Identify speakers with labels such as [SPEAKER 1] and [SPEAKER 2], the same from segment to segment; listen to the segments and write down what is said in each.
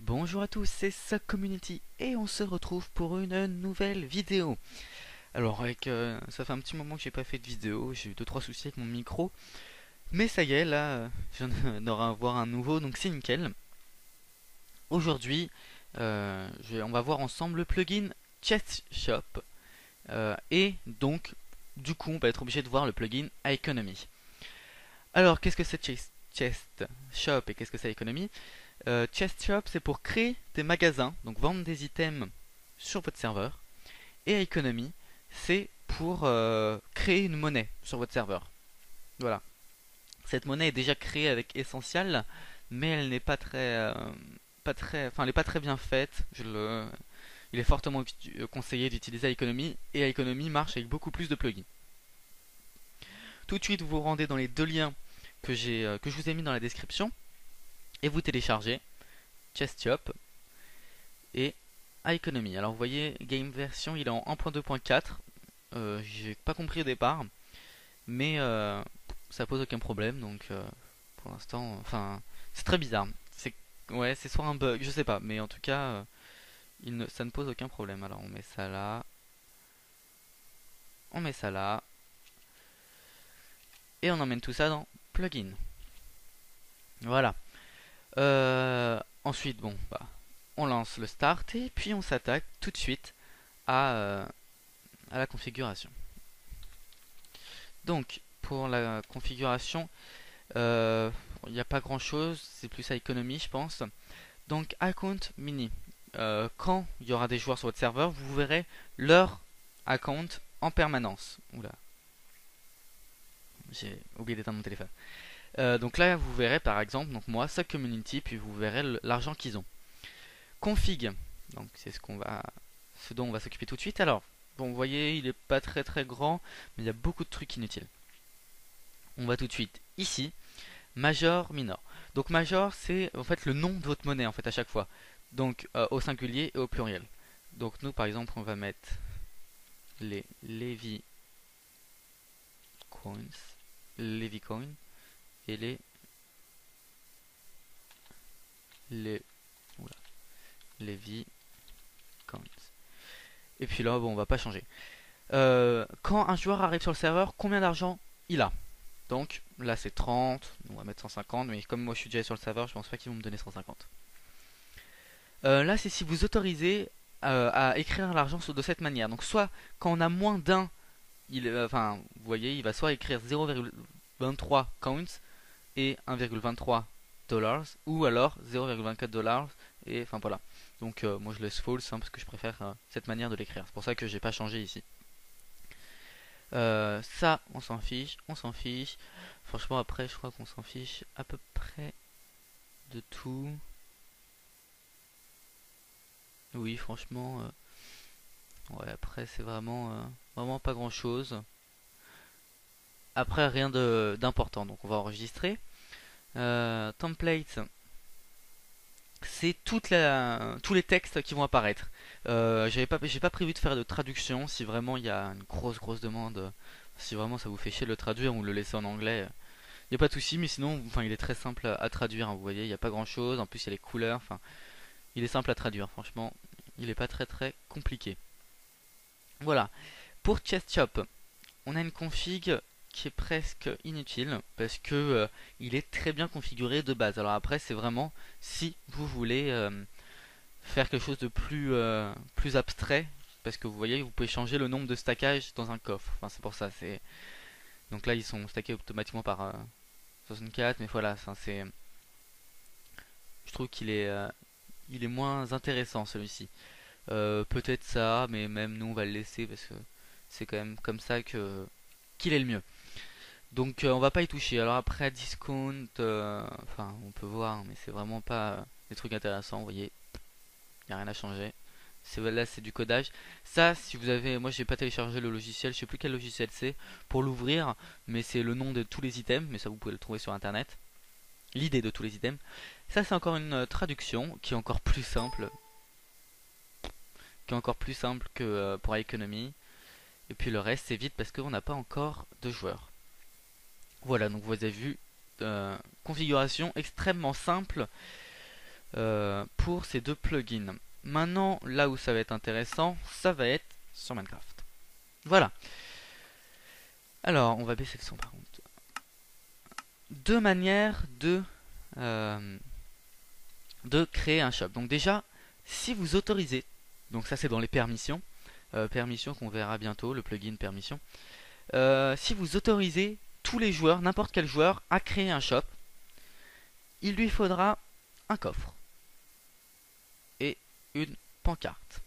[SPEAKER 1] Bonjour à tous, c'est SuckCommunity et on se retrouve pour une nouvelle vidéo. Alors ça fait un petit moment que j'ai pas fait de vidéo, j'ai eu 2-3 soucis avec mon micro, mais ça y est, là, je viens d'en avoir un nouveau, donc c'est nickel. Aujourd'hui, on va voir ensemble le plugin Chest Shop, et donc, du coup, on va être obligé de voir le plugin Economy. Alors, qu'est-ce que c'est Chest Shop et qu'est-ce que c'est Economy? Chest Shop, c'est pour créer des magasins, donc vendre des items sur votre serveur. Et Economy, c'est pour créer une monnaie sur votre serveur. Voilà. Cette monnaie est déjà créée avec Essential, mais elle n'est enfin, elle n'est pas très bien faite. Il est fortement conseillé d'utiliser Economy, et Economy marche avec beaucoup plus de plugins. Tout de suite, vous vous rendez dans les deux liens que je vous ai mis dans la description, et vous téléchargez Chest Shop et Economy. Alors vous voyez, game version, il est en 1.2.4. J'ai pas compris au départ, mais ça pose aucun problème. Donc pour l'instant, enfin, c'est très bizarre. Ouais, c'est soit un bug, je sais pas, mais en tout cas, ça ne pose aucun problème. Alors on met ça là, on met ça là, et on emmène tout ça dans plugin. Voilà. Ensuite, bon, bah, on lance le start et puis on s'attaque tout de suite à la configuration. Donc, pour la configuration, il n'y a pas grand chose, c'est plus à économie, je pense. Donc, account mini. Quand il y aura des joueurs sur votre serveur, vous verrez leur account en permanence. Oula, j'ai oublié d'éteindre mon téléphone. Donc là, vous verrez par exemple, donc moi, sa community, puis vous verrez l'argent qu'ils ont. Config. Donc, c'est ce dont on va s'occuper tout de suite. Alors, bon, vous voyez, il est pas très grand, mais il y a beaucoup de trucs inutiles. On va tout de suite ici. Major, minor. Donc major, c'est en fait le nom de votre monnaie en fait à chaque fois. Donc au singulier et au pluriel. Donc nous par exemple on va mettre les Levi coins, Levi coin et les oula, Levi coins. Et puis là bon on va pas changer. Quand un joueur arrive sur le serveur, combien d'argent il a? Donc là c'est 30, on va mettre 150, mais comme moi je suis déjà sur le serveur, je pense pas qu'ils vont me donner 150. Là, c'est si vous autorisez à écrire l'argent de cette manière. Donc, soit quand on a moins d'un, enfin, vous voyez, il va soit écrire 0,23 counts et 1,23 dollars, ou alors 0,24 dollars et enfin voilà. Donc, moi je laisse false parce que je préfère cette manière de l'écrire. C'est pour ça que j'ai pas changé ici. Ça, on s'en fiche, on s'en fiche. Franchement, après, je crois qu'on s'en fiche à peu près de tout. Oui, franchement. Ouais, après c'est vraiment pas grand chose. Après rien d'important, donc on va enregistrer. Template, c'est tous les textes qui vont apparaître. J'ai pas prévu de faire de traduction si vraiment il y a une grosse demande. Si vraiment ça vous fait chier de le traduire ou le laisser en anglais, il n'y a pas de souci. Mais sinon, enfin, il est très simple à traduire, hein, vous voyez, il n'y a pas grand chose. En plus, il y a les couleurs. Enfin, il est simple à traduire. Franchement, il est pas très compliqué. Voilà. Pour Chest Shop, on a une config qui est presque inutile parce que il est très bien configuré de base. Alors après, c'est vraiment si vous voulez faire quelque chose de plus abstrait, parce que vous voyez, vous pouvez changer le nombre de stackages dans un coffre. Enfin, c'est pour ça. Donc là, ils sont stackés automatiquement par 64, mais voilà, enfin, je trouve il est moins intéressant celui-ci. Peut-être ça, mais même nous, on va le laisser parce que c'est quand même comme ça que qu'il est le mieux. Donc on va pas y toucher. Alors après discount, enfin on peut voir, mais c'est vraiment pas des trucs intéressants. Vous voyez, il y a rien à changer. Là c'est du codage. Ça, si vous avez, moi j'ai pas téléchargé le logiciel, je sais plus quel logiciel c'est pour l'ouvrir, mais c'est le nom de tous les items. Mais ça vous pouvez le trouver sur internet. L'idée de tous les items. Ça c'est encore une traduction qui est encore plus simple, que pour Economy. Et puis le reste c'est vite parce qu'on n'a pas encore de joueurs. Voilà, donc vous avez vu, configuration extrêmement simple. pour ces deux plugins. Maintenant, là où ça va être intéressant, ça va être sur Minecraft. Voilà. Alors, on va baisser le son par contre. Deux manières de créer un shop. Donc déjà, si vous autorisez, donc ça c'est dans les permissions, permissions qu'on verra bientôt, le plugin permission. Si vous autorisez tous les joueurs, n'importe quel joueur, à créer un shop, il lui faudra un coffre et une pancarte.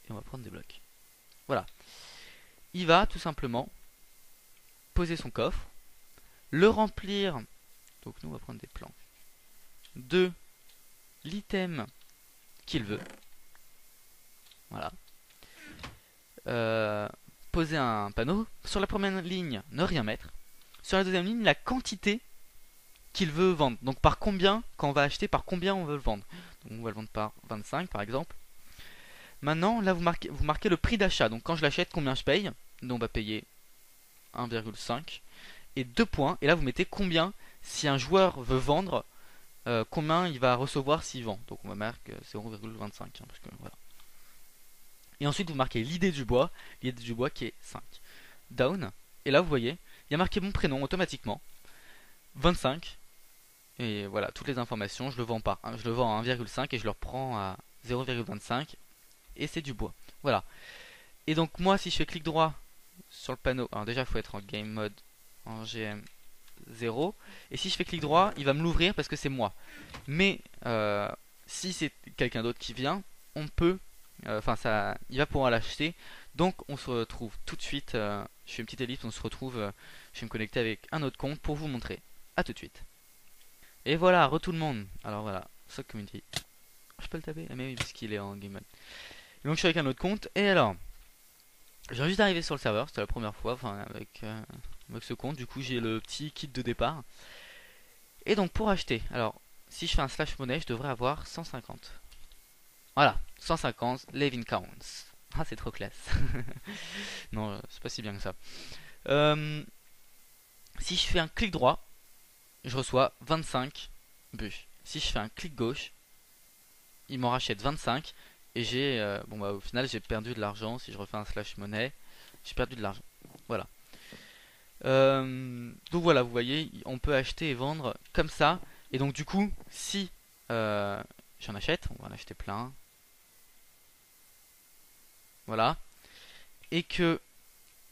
[SPEAKER 1] Et on va prendre des blocs. Voilà. Il va tout simplement poser son coffre, le remplir, donc nous on va prendre des plans, de l'item qu'il veut. Voilà. Poser un panneau. Sur la première ligne, ne rien mettre. Sur la deuxième ligne, la quantité qu'il veut vendre. Donc par combien, quand on va acheter, par combien on veut le vendre. Donc on va le vendre par 25 par exemple. Maintenant, là vous marquez le prix d'achat. Donc quand je l'achète, combien je paye. Donc on va payer 1,5 et 2 points. Et là vous mettez combien, si un joueur veut vendre, combien il va recevoir s'il vend. Donc on va marquer 0,25 hein, parce que voilà. Et ensuite vous marquez l'idée du bois qui est 5. Down. Et là vous voyez, il y a marqué mon prénom automatiquement. 25. Et voilà, toutes les informations, je le vends pas. Je le vends à 1,5 et je le reprends à 0,25. Et c'est du bois. Voilà. Et donc moi si je fais clic droit sur le panneau, alors déjà il faut être en game mode en GM 0. Et si je fais clic droit, il va me l'ouvrir parce que c'est moi. Mais si c'est quelqu'un d'autre qui vient, on peut, il va pouvoir l'acheter. Donc on se retrouve tout de suite. Je fais une petite ellipse, on se retrouve. Je vais me connecter avec un autre compte pour vous montrer. A tout de suite. Et voilà, tout le monde. Alors voilà, Sock Community. Je peux le taper? Ah mais oui, parce qu'il est en game mode. Donc je suis avec un autre compte. Et alors, je viens juste d'arriver sur le serveur. C'était la première fois, avec ce compte. Du coup, j'ai le petit kit de départ. Et donc pour acheter, alors si je fais un slash monnaie, je devrais avoir 150. Voilà, 150 living counts. Ah, c'est trop classe. Non, c'est pas si bien que ça. Si je fais un clic droit, je reçois 25 buts. Si je fais un clic gauche, il m'en rachète 25. Et j'ai, au final, j'ai perdu de l'argent. Si je refais un slash monnaie, j'ai perdu de l'argent. Voilà. Donc voilà, vous voyez, on peut acheter et vendre comme ça. Et donc du coup, si j'en achète, on va en acheter plein. Voilà. Et que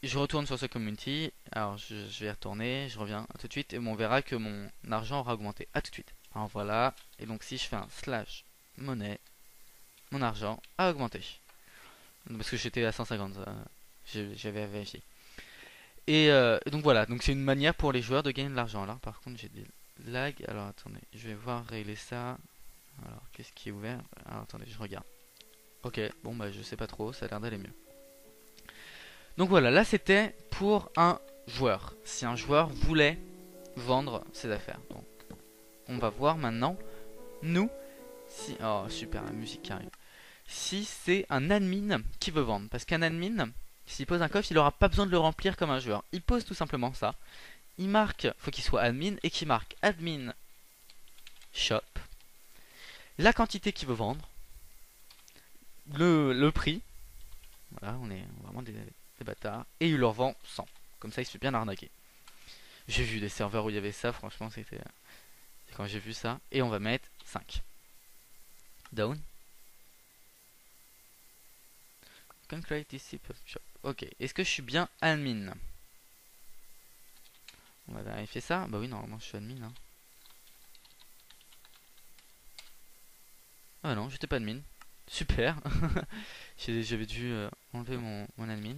[SPEAKER 1] je retourne sur ce community. Alors je vais y retourner, je reviens tout de suite. Et on verra que mon argent aura augmenté. A tout de suite. Alors voilà. Et donc si je fais un slash monnaie, mon argent a augmenté. Parce que j'étais à 150. J'avais vérifié. Et donc voilà, donc c'est une manière pour les joueurs de gagner de l'argent. Alors par contre j'ai des lags, alors attendez, je vais voir régler ça. Alors qu'est-ce qui est ouvert? Alors attendez, je regarde. Ok, bon bah je sais pas trop, ça a l'air d'aller mieux. Donc voilà, là c'était pour un joueur. Si un joueur voulait vendre ses affaires. Donc on va voir maintenant, nous, si... Oh super, la musique qui arrive. Si c'est un admin qui veut vendre. Parce qu'un admin... S'il pose un coffre, il n'aura pas besoin de le remplir comme un joueur. Il pose tout simplement ça. Il marque, faut qu'il soit admin et qu'il marque admin shop, la quantité qu'il veut vendre, le prix. Voilà, on est vraiment des bâtards. Et il leur vend 100. Comme ça, il se fait bien arnaquer. J'ai vu des serveurs où il y avait ça, franchement, c'était quand j'ai vu ça. Et on va mettre 5. Down. Can create this type of shop. Ok, est-ce que je suis bien admin? On va vérifier ça. Bah oui, normalement je suis admin. Hein. Ah non, j'étais pas admin. Super. J'avais dû enlever mon admin.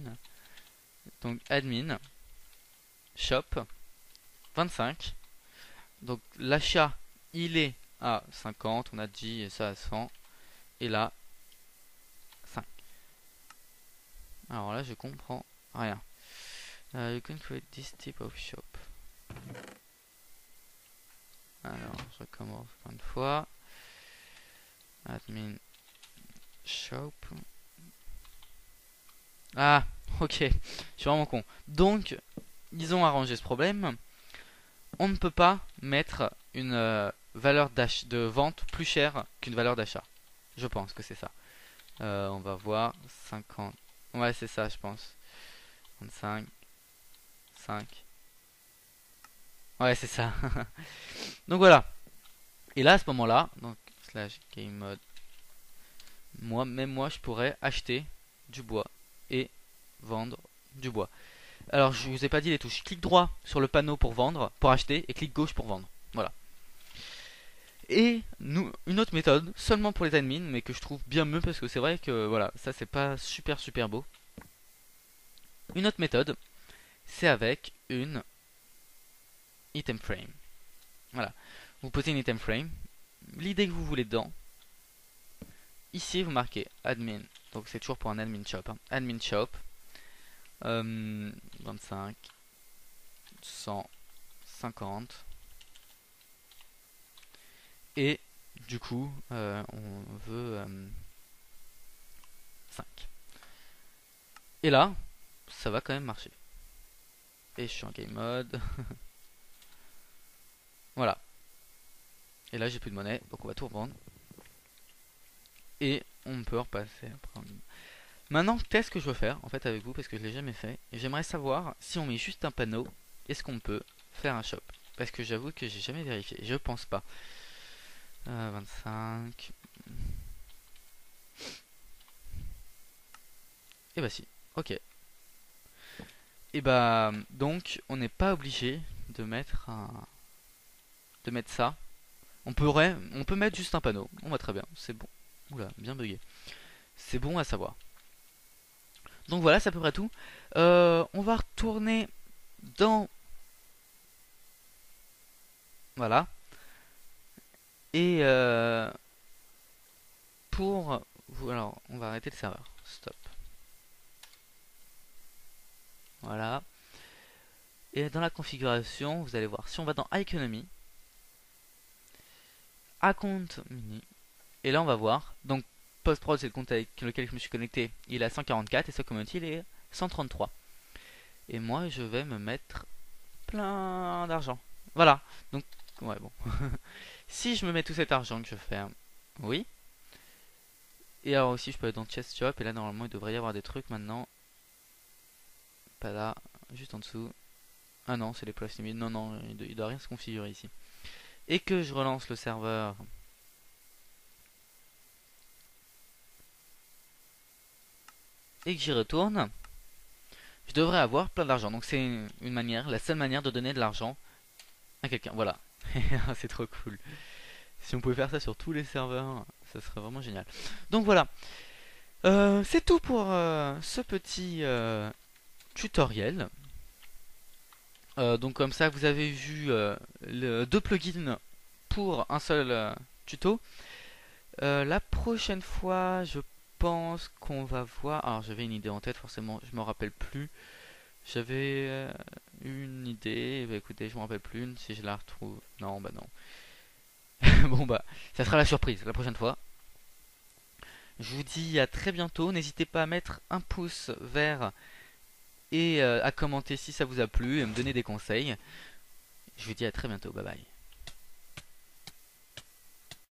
[SPEAKER 1] Donc admin shop 25. Donc l'achat il est à 50. On a dit ça à 100. Et là 5. Alors là je comprends rien. You can create this type of shop. Alors je recommence encore une fois. Admin shop. Ah, ok. Je suis vraiment con. Donc, ils ont arrangé ce problème. On ne peut pas mettre valeur de vente plus chère qu'une valeur d'achat. Je pense que c'est ça. On va voir 50. Ouais, c'est ça, je pense. 25, 5. Ouais, c'est ça. Donc voilà. Et là, à ce moment-là, donc slash game mode, même moi, je pourrais acheter du bois et vendre du bois. Alors, je vous ai pas dit les touches. Clic droit sur le panneau pour vendre, pour acheter, et clic gauche pour vendre. Voilà. Et une autre méthode, seulement pour les admins, mais que je trouve bien mieux parce que c'est vrai que voilà, ça c'est pas super beau. Une autre méthode, c'est avec une item frame. Voilà. Vous posez une item frame, l'idée que vous voulez dedans. Ici, vous marquez admin. Donc c'est toujours pour un admin shop. Hein. Admin shop. 25. 150. Et du coup, on veut 5. Et là, ça va quand même marcher. Et je suis en game mode. Voilà. Et là, j'ai plus de monnaie, donc on va tout revendre. Et on peut repasser après. Maintenant, qu'est-ce que je veux faire en fait avec vous parce que je l'ai jamais fait. J'aimerais savoir si on met juste un panneau, est-ce qu'on peut faire un shop? Parce que j'avoue que j'ai jamais vérifié. Je pense pas. 25. Et bah si. Ok. Et bah donc on n'est pas obligé de mettre ça. On peut mettre juste un panneau. On va très bien. C'est bon. Oula, bien bugué. C'est bon à savoir. Donc voilà, c'est à peu près tout. On va retourner dans... Voilà. Et pour... Alors, on va arrêter le serveur. Stop. Voilà. Et dans la configuration, vous allez voir, si on va dans Economy, Account Mini, et là on va voir, donc PostProd c'est le compte avec lequel je me suis connecté, il est à 144 et sa community il est 133. Et moi je vais me mettre plein d'argent. Voilà, donc ouais bon. Si je me mets tout cet argent que je ferme, oui. Et alors aussi je peux aller dans Chest Shop et là normalement il devrait y avoir des trucs maintenant. Pas là, juste en dessous. Ah non, c'est les price limits. Non, non, il doit rien se configurer ici. Et que je relance le serveur. Et que j'y retourne. Je devrais avoir plein d'argent. Donc c'est une manière, la seule manière de donner de l'argent à quelqu'un. Voilà. C'est trop cool. Si on pouvait faire ça sur tous les serveurs, ça serait vraiment génial. Donc voilà. C'est tout pour ce petit tutoriel. Donc comme ça vous avez vu deux plugins pour un seul tuto. La prochaine fois je pense qu'on va voir... Alors j'avais une idée en tête forcément, je me rappelle plus. J'avais une idée, bah écoutez je me rappelle plus si je la retrouve. Non bah non. Bon bah ça sera la surprise la prochaine fois. Je vous dis à très bientôt, n'hésitez pas à mettre un pouce vert et à commenter si ça vous a plu et me donner des conseils. Je vous dis à très bientôt, bye bye.